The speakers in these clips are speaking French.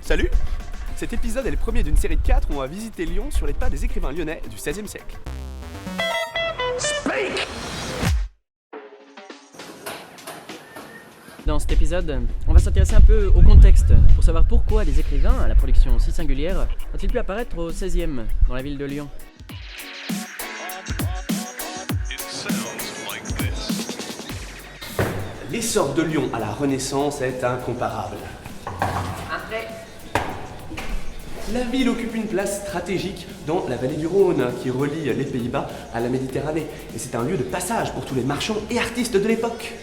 Salut! Cet épisode est le premier d'une série de 4 où on va visiter Lyon sur les pas des écrivains lyonnais du XVIe siècle. Speak! Dans cet épisode, on va s'intéresser un peu au contexte pour savoir pourquoi des écrivains à la production si singulière ont-ils pu apparaître au XVIe dans la ville de Lyon. L'essor de Lyon à la Renaissance est incomparable. La ville occupe une place stratégique dans la vallée du Rhône qui relie les Pays-Bas à la Méditerranée. Et c'est un lieu de passage pour tous les marchands et artistes de l'époque.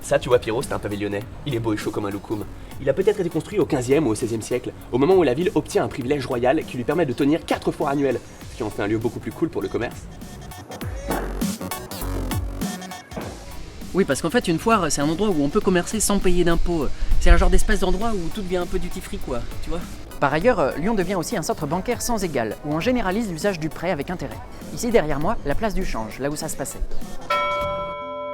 Ça, tu vois, Pierrot, c'est un pavé lyonnais. Il est beau et chaud comme un loukoum. Il a peut-être été construit au XVe ou au XVIe siècle, au moment où la ville obtient un privilège royal qui lui permet de tenir 4 foires annuelles, ce qui en fait un lieu beaucoup plus cool pour le commerce. Oui, parce qu'en fait, une foire, c'est un endroit où on peut commercer sans payer d'impôts. C'est un genre d'espèce d'endroit où tout devient un peu duty-free, quoi, tu vois. Par ailleurs, Lyon devient aussi un centre bancaire sans égal, où on généralise l'usage du prêt avec intérêt. Ici, derrière moi, la place du change, là où ça se passait.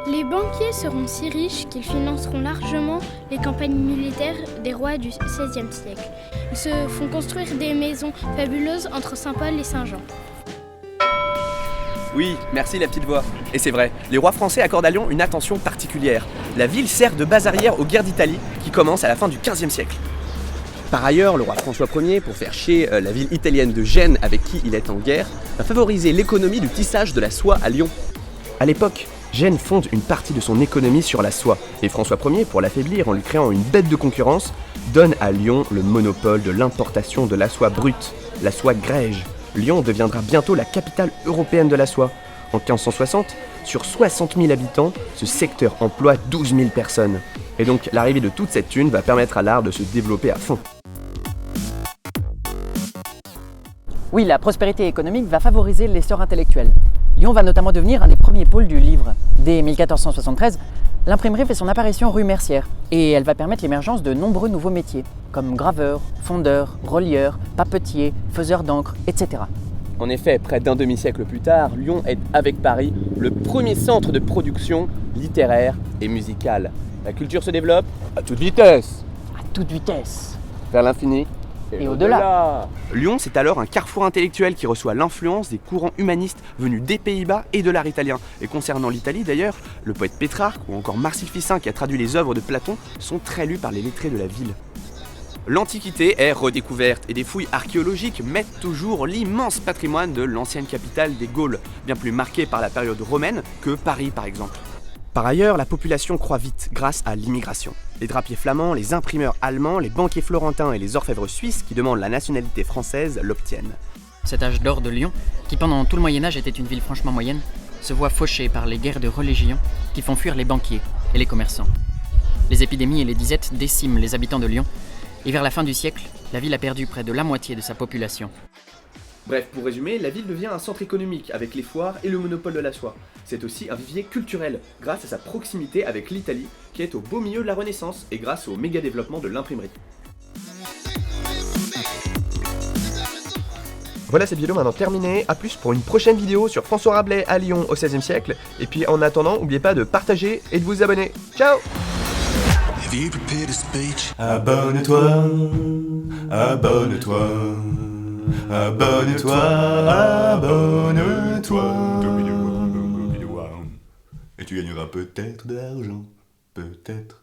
Les banquiers seront si riches qu'ils financeront largement les campagnes militaires des rois du XVIe siècle. Ils se font construire des maisons fabuleuses entre Saint-Paul et Saint-Jean. Oui, merci la petite voix. Et c'est vrai, les rois français accordent à Lyon une attention particulière. La ville sert de base arrière aux guerres d'Italie qui commencent à la fin du XVe siècle. Par ailleurs, le roi François Ier, pour faire chier la ville italienne de Gênes avec qui il est en guerre, va favoriser l'économie du tissage de la soie à Lyon. À l'époque, Gênes fonde une partie de son économie sur la soie, et François Ier, pour l'affaiblir en lui créant une bête de concurrence, donne à Lyon le monopole de l'importation de la soie brute, la soie grège. Lyon deviendra bientôt la capitale européenne de la soie. En 1560, sur 60 000 habitants, ce secteur emploie 12 000 personnes. Et donc l'arrivée de toute cette thune va permettre à l'art de se développer à fond. Oui, la prospérité économique va favoriser l'essor intellectuel. Lyon va notamment devenir un des premiers pôles du livre. Dès 1473, l'imprimerie fait son apparition rue Mercière et elle va permettre l'émergence de nombreux nouveaux métiers, comme graveur, fondeur, relieur, papetier, faiseur d'encre, etc. En effet, près d'un demi-siècle plus tard, Lyon est, avec Paris, le premier centre de production littéraire et musicale. La culture se développe à toute vitesse. À toute vitesse. Vers l'infini Et au-delà. Lyon, c'est alors un carrefour intellectuel qui reçoit l'influence des courants humanistes venus des Pays-Bas et de l'art italien. Et concernant l'Italie d'ailleurs, le poète Pétrarque ou encore Marcille Ficin qui a traduit les œuvres de Platon sont très lus par les lettrés de la ville. L'Antiquité est redécouverte et des fouilles archéologiques mettent toujours l'immense patrimoine de l'ancienne capitale des Gaules, bien plus marquée par la période romaine que Paris par exemple. Par ailleurs, la population croît vite grâce à l'immigration. Les drapiers flamands, les imprimeurs allemands, les banquiers florentins et les orfèvres suisses qui demandent la nationalité française l'obtiennent. Cet âge d'or de Lyon, qui pendant tout le Moyen-Âge était une ville franchement moyenne, se voit fauché par les guerres de religion qui font fuir les banquiers et les commerçants. Les épidémies et les disettes déciment les habitants de Lyon, et vers la fin du siècle, la ville a perdu près de la moitié de sa population. Bref, pour résumer, la ville devient un centre économique avec les foires et le monopole de la soie. C'est aussi un vivier culturel, grâce à sa proximité avec l'Italie, qui est au beau milieu de la Renaissance, et grâce au méga développement de l'imprimerie. Voilà, cette vidéo maintenant terminée. A plus pour une prochaine vidéo sur François Rabelais à Lyon au XVIe siècle. Et puis en attendant, n'oubliez pas de partager et de vous abonner. Ciao! Abonne-toi, abonne-toi, abonne-toi, abonne-toi. Et tu gagneras peut-être de l'argent, peut-être.